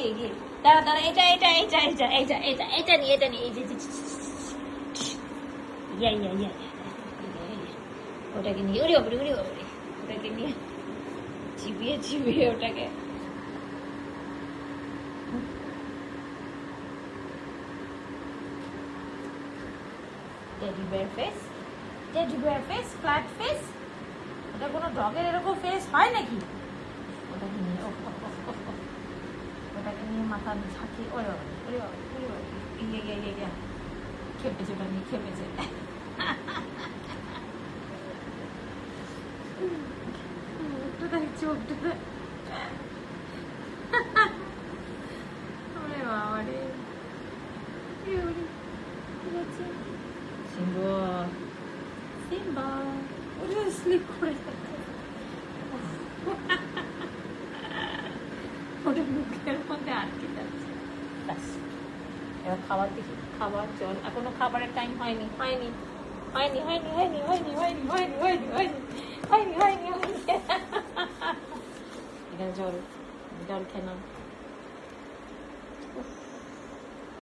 এই দাঁড়া দাঁড়া, এটা এটা এটা এটা এটা এটা এটা নিয়ে এটা নিয়ে এই যে ইয়া ইয়া ইয়া ওটাকে নিয়ে উড়ি ওপরে ওটাকে নিয়ে চিবিয়ে চিবিয়ে ওটাকে teddy bear face flat face. এটা কোনো ডগের এরকম ফেস হয় নাকি? ওটাকে নিয়ে মাথা ঝাঁকিয়ে ওরে বাবা ইয়ে খেপেছে, ওটা নিয়ে খেপেছে। চোখটা ওরে বাবা রে, সিম্বা ওরে স্লিপ করে ওটা মুখের মধ্যে আটকে যাচ্ছে। ব্যাস এবার খাবার দিকে, খাবার চল, এখনো খাবারের টাইম হয়নি হয়নি হয়নি হয়নি হয়নি হয়নি হয়নি হয়নি হয়নি হয়নি হয়নি হয়নি হয়নি এখানে জল জল খেলাম।